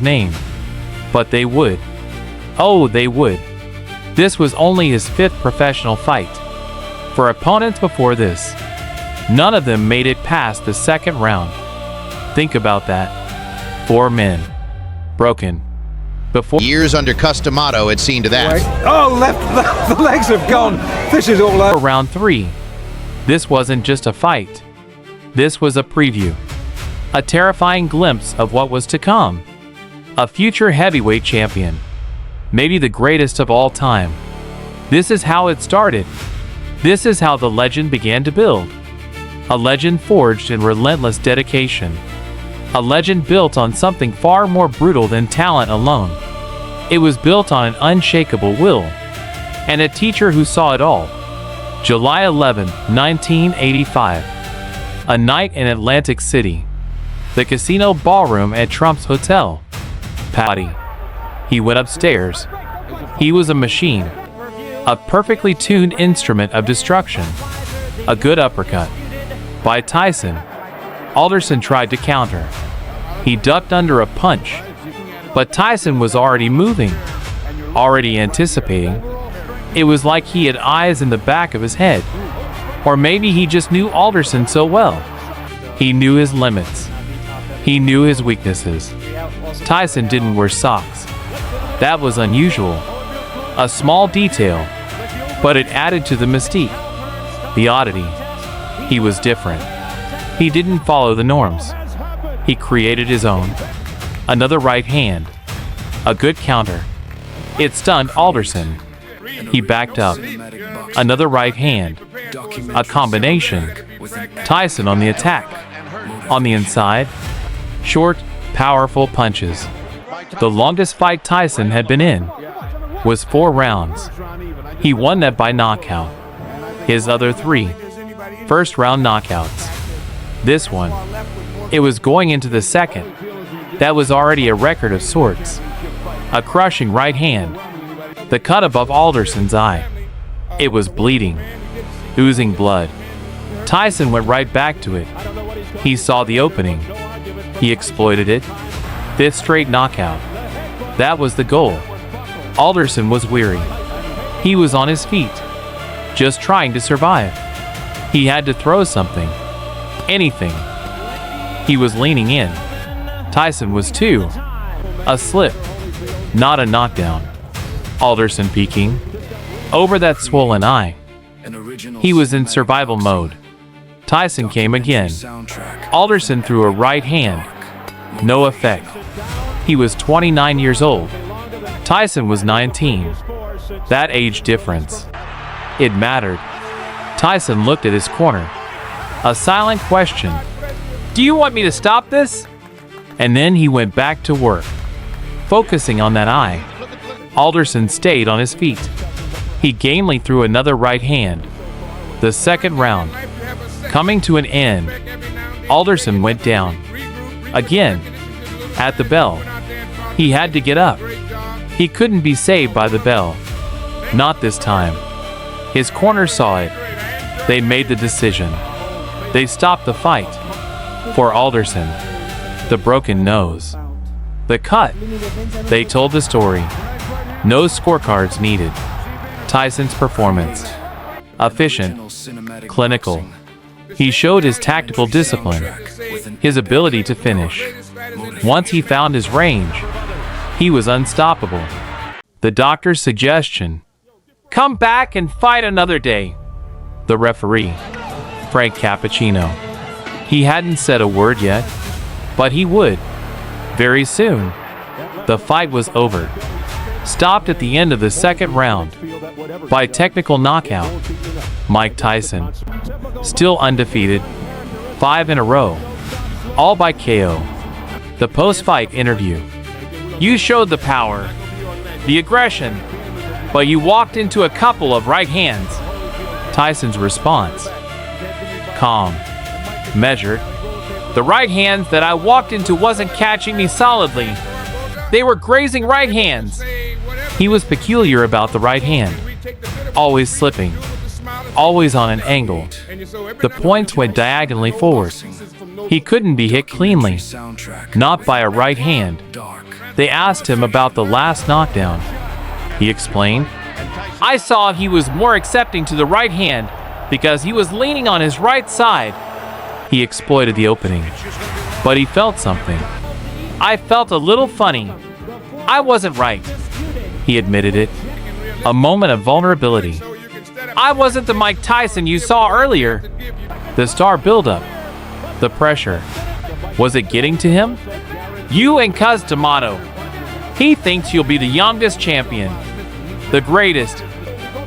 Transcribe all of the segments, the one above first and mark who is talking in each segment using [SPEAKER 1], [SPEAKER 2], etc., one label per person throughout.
[SPEAKER 1] name. But they would. Oh, they would. This was only his 5th professional fight. For opponents before this, none of them made it past the 2nd round. Think about that. 4 men. Broken. Before
[SPEAKER 2] years under Cus D'Amato had seen to that.
[SPEAKER 3] Oh, left, the legs have gone. This is all over.
[SPEAKER 1] round 3. This wasn't just a fight. This was a preview. A terrifying glimpse of what was to come. A future heavyweight champion. Maybe the greatest of all time. This is how it started. This is how the legend began to build. A legend forged in relentless dedication. A legend built on something far more brutal than talent alone. It was built on an unshakable will. And a teacher who saw it all. July 11, 1985. A night in Atlantic City. The casino ballroom at Trump's hotel. Patty. He went upstairs. He was a machine. A perfectly tuned instrument of destruction. A good uppercut. By Tyson. Alderson tried to counter. He ducked under a punch. But Tyson was already moving. Already anticipating. It was like he had eyes in the back of his head. Or maybe he just knew Alderson so well. He knew his limits. He knew his weaknesses. Tyson didn't wear socks. That was unusual. A small detail. But it added to the mystique. The oddity. He was different. He didn't follow the norms. He created his own. Another right hand. A good counter. It stunned Alderson. He backed up. Another right hand. A combination. Tyson on the attack. On the inside. Short, powerful punches. The longest fight Tyson had been in was 4 rounds. He won that by knockout. His other 3 first-round knockouts. This one, it was going into the 2nd. That was already a record of sorts. A crushing right hand. The cut above Alderson's eye. It was bleeding. Oozing blood. Tyson went right back to it. He saw the opening. He exploited it. 5th straight knockout. That was the goal. Alderson was weary. He was on his feet. Just trying to survive. He had to throw something. Anything. He was leaning in. Tyson was too. A slip. Not a knockdown. Alderson peeking. Over that swollen eye. He was in survival mode. Tyson came again. Alderson threw a right hand. No effect. He was 29 years old. Tyson was 19. That age difference. It mattered. Tyson looked at his corner. A silent question. Do you want me to stop this? And then he went back to work, focusing on that eye. Alderson stayed on his feet. He gamely threw another right hand. The 2nd round. Coming to an end. Alderson went down. Again. At the bell. He had to get up. He couldn't be saved by the bell. Not this time. His corner saw it. They made the decision. They stopped the fight. For Alderson. The broken nose. The cut. They told the story. No scorecards needed. Tyson's performance. Efficient. Clinical. He showed his tactical discipline. His ability to finish. Once he found his range, he was unstoppable. The doctor's suggestion. Come back and fight another day. The referee. Frank Cappuccino. He hadn't said a word yet, but he would. Very soon. The fight was over. Stopped at the end of the 2nd round. By technical knockout. Mike Tyson. Still undefeated. 5 in a row. All by KO. The post-fight interview. You showed the power. The aggression. But you walked into a couple of right hands. Tyson's response. Calm. Measured. The right hands that I walked into wasn't catching me solidly. They were grazing right hands. He was peculiar about the right hand. Always slipping. Always on an angle. The points went diagonally forward. He couldn't be hit cleanly. Not by a right hand. They asked him about the last knockdown. He explained, "I saw he was more accepting to the right hand because he was leaning on his right side." He exploited the opening, but he felt something. "I felt a little funny. I wasn't right." He admitted it. A moment of vulnerability. "I wasn't the Mike Tyson you saw earlier." The star buildup. The pressure. Was it getting to him? "You and Cus D'Amato. He thinks you'll be the youngest champion. The greatest.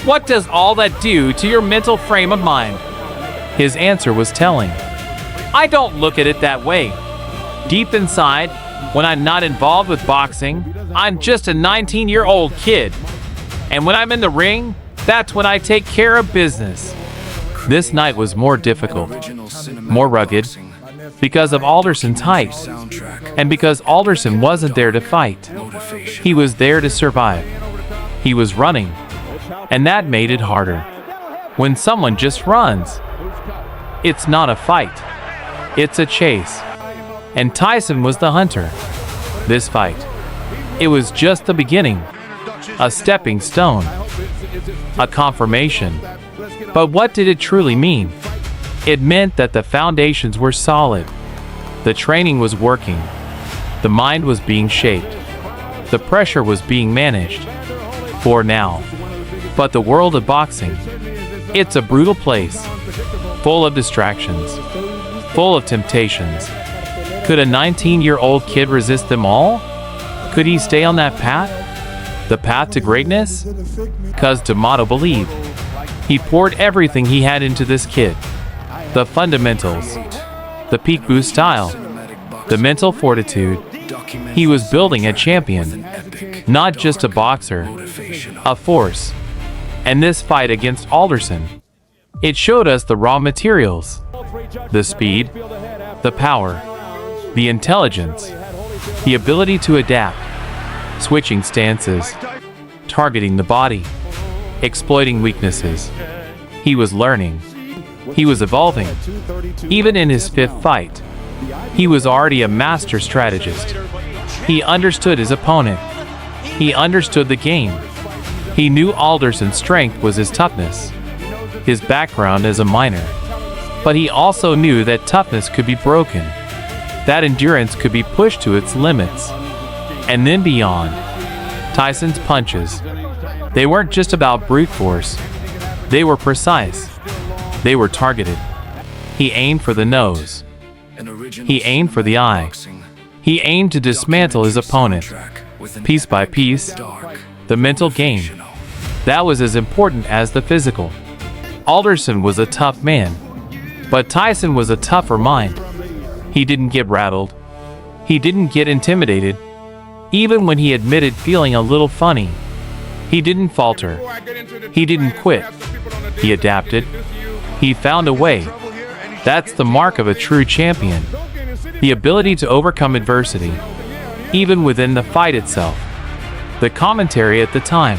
[SPEAKER 1] What does all that do to your mental frame of mind?" His answer was telling. "I don't look at it that way. Deep inside, when I'm not involved with boxing, I'm just a 19-year-old kid. And when I'm in the ring, that's when I take care of business." This night was more difficult, more rugged, because of Alderson's height, and because Alderson wasn't there to fight. He was there to survive. He was running, and that made it harder. When someone just runs, it's not a fight, it's a chase. And Tyson was the hunter. This fight, it was just the beginning, a stepping stone, a confirmation. But what did it truly mean? It meant that the foundations were solid. The training was working. The mind was being shaped. The pressure was being managed. For now. But the world of boxing, it's a brutal place, full of distractions, full of temptations. Could a 19-year-old kid resist them all? Could he stay on that path? The path to greatness? Cus D'Amato believed. He poured everything he had into this kid. The fundamentals, the peak boost style, the mental fortitude. He was building a champion, not just a boxer, a force. And this fight against Alderson, it showed us the raw materials, the speed, the power, the intelligence, the ability to adapt, switching stances, targeting the body, exploiting weaknesses. He was learning. He was evolving. Even in his fifth fight, he was already a master strategist. He understood his opponent. He understood the game. He knew Alderson's strength was his toughness, his background as a miner. But he also knew that toughness could be broken, that endurance could be pushed to its limits, and then beyond. Tyson's punches, they weren't just about brute force. They were precise. They were targeted. He aimed for the nose. He aimed for the eye. He aimed to dismantle his opponent, piece by piece. The mental game, that was as important as the physical. Alderson was a tough man, but Tyson was a tougher mind. He didn't get rattled. He didn't get intimidated. Even when he admitted feeling a little funny, he didn't falter. He didn't quit. He adapted. He found a way. That's the mark of a true champion. The ability to overcome adversity, even within the fight itself. The commentary at the time,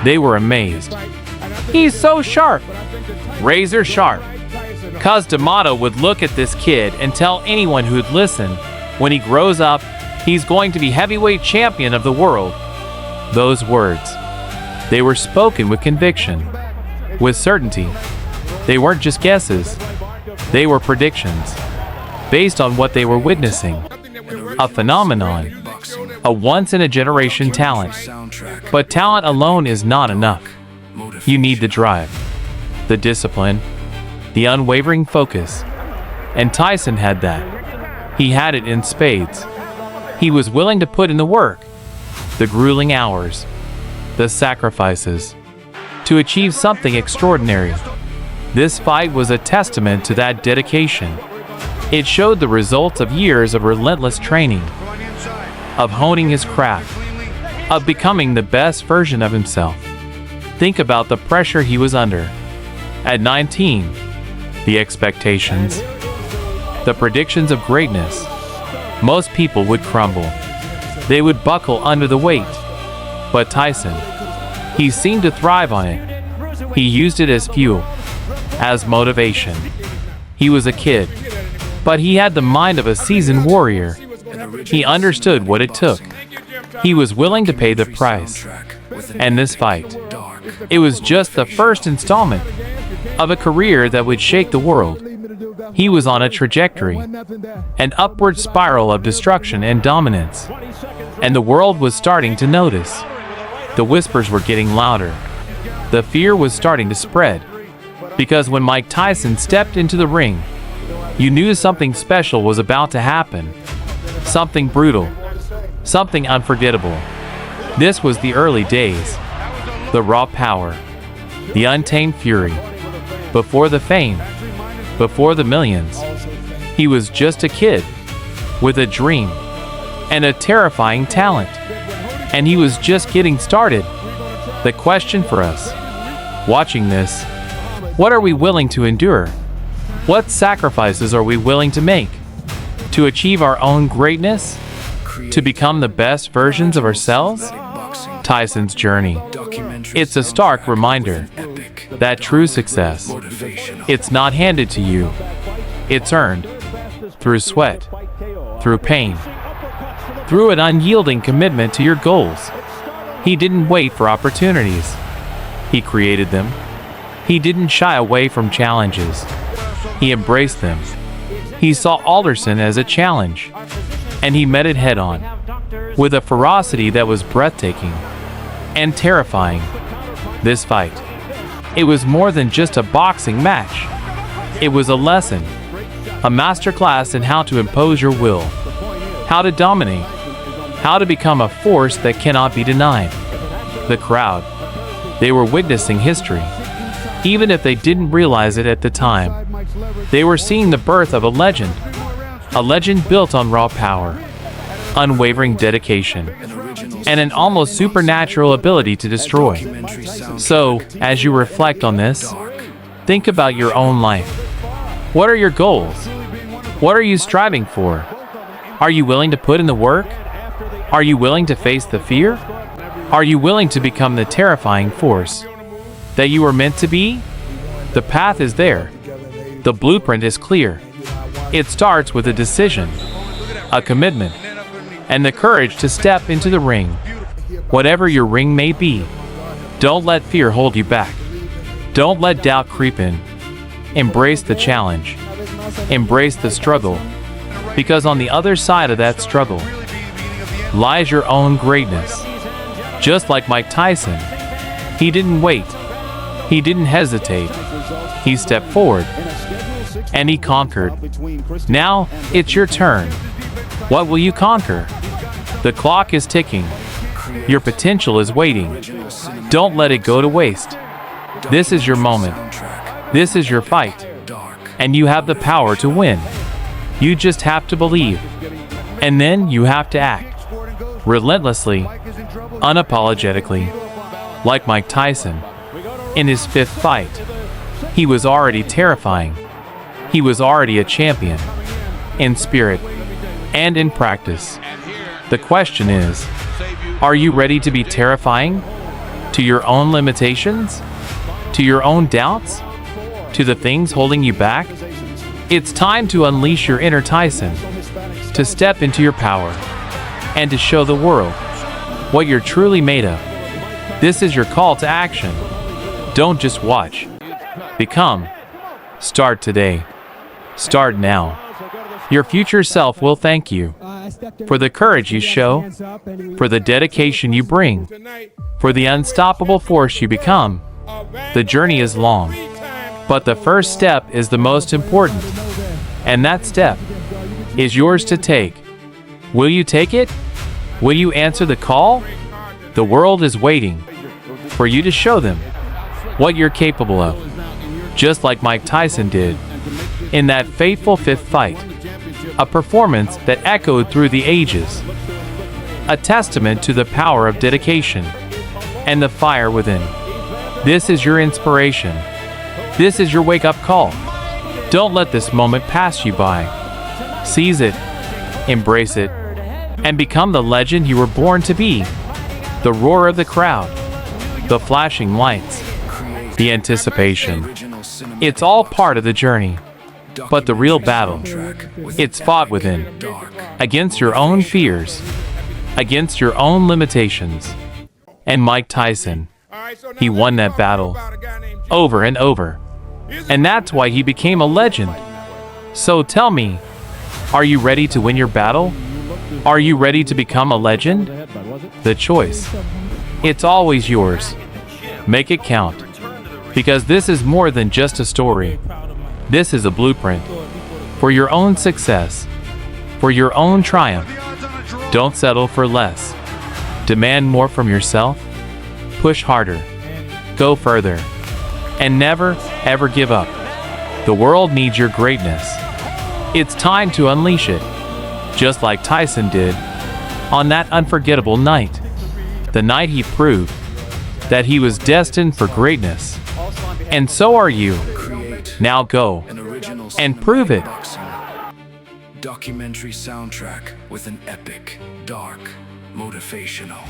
[SPEAKER 1] they were amazed. "He's so sharp, razor sharp." Cus D'Amato would look at this kid and tell anyone who'd listen, when he grows up, he's going to be heavyweight champion of the world. Those words, they were spoken with conviction, with certainty. They weren't just guesses. They were predictions, based on what they were witnessing. A phenomenon, a once-in-a-generation talent. But talent alone is not enough. You need the drive, the discipline, the unwavering focus. And Tyson had that. He had it in spades. He was willing to put in the work, the grueling hours, the sacrifices, to achieve something extraordinary. This fight was a testament to that dedication. It showed the results of years of relentless training, of honing his craft, of becoming the best version of himself. Think about the pressure he was under. At 19, the expectations, the predictions of greatness. Most people would crumble. They would buckle under the weight. But Tyson, he seemed to thrive on it. He used it as fuel, as motivation. He was a kid, but he had the mind of a seasoned warrior. He understood what it took. He was willing to pay the price. And this fight, it was just the first installment of a career that would shake the world. He was on a trajectory, an upward spiral of destruction and dominance. And the world was starting to notice. The whispers were getting louder. The fear was starting to spread. Because when Mike Tyson stepped into the ring, you knew something special was about to happen. Something brutal. Something unforgettable. This was the early days. The raw power. The untamed fury. Before the fame. Before the millions. He was just a kid. With a dream. And a terrifying talent. And he was just getting started. The question for us, watching this, what are we willing to endure? What sacrifices are we willing to make? To achieve our own greatness? To become the best versions of ourselves? Tyson's journey. It's a stark reminder that true success, it's not handed to you. It's earned through sweat, through pain, through an unyielding commitment to your goals. He didn't wait for opportunities. He created them. He didn't shy away from challenges. He embraced them. He saw Alderson as a challenge, and he met it head-on, with a ferocity that was breathtaking and terrifying. This fight, it was more than just a boxing match. It was a lesson, a masterclass in how to impose your will, how to dominate, how to become a force that cannot be denied. The crowd, they were witnessing history. Even if they didn't realize it at the time, they were seeing the birth of a legend built on raw power, unwavering dedication, and an almost supernatural ability to destroy. So, as you reflect on this, think about your own life. What are your goals? What are you striving for? Are you willing to put in the work? Are you willing to face the fear? Are you willing to become the terrifying force that you were meant to be? The path is there. The blueprint is clear. It starts with a decision, a commitment, and the courage to step into the ring. Whatever your ring may be, don't let fear hold you back. Don't let doubt creep in. Embrace the challenge. Embrace the struggle. Because on the other side of that struggle lies your own greatness. Just like Mike Tyson, he didn't wait. He didn't hesitate. He stepped forward. And he conquered. Now, it's your turn. What will you conquer? The clock is ticking. Your potential is waiting. Don't let it go to waste. This is your moment. This is your fight. And you have the power to win. You just have to believe. And then you have to act. Relentlessly, unapologetically. Like Mike Tyson. In his fifth fight, he was already terrifying. He was already a champion. In spirit and in practice. The question is, are you ready to be terrifying? To your own limitations? To your own doubts? To the things holding you back? It's time to unleash your inner Tyson, to step into your power, and to show the world what you're truly made of. This is your call to action. Don't just watch. Become. Start today. Start now. Your future self will thank you for the courage you show, for the dedication you bring, for the unstoppable force you become. The journey is long, but the first step is the most important, and that step is yours to take. Will you take it? Will you answer the call? The world is waiting for you to show them what you're capable of, just like Mike Tyson did in that fateful fifth fight, a performance that echoed through the ages, a testament to the power of dedication and the fire within. This is your inspiration. This is your wake-up call. Don't let this moment pass you by. Seize it, embrace it, and become the legend you were born to be. The roar of the crowd, the flashing lights, the anticipation. It's all part of the journey. But the real battle, it's fought within, against your own fears, against your own limitations. And Mike Tyson, he won that battle over and over. And that's why he became a legend. So tell me, are you ready to win your battle? Are you ready to become a legend? The choice, it's always yours. Make it count. Because this is more than just a story. This is a blueprint for your own success, for your own triumph. Don't settle for less. Demand more from yourself. Push harder. Go further. And never, ever give up. The world needs your greatness. It's time to unleash it. Just like Tyson did on that unforgettable night. The night he proved that he was destined for greatness. And so are you. Now go and prove it.
[SPEAKER 4] Documentary soundtrack with an epic, dark, motivational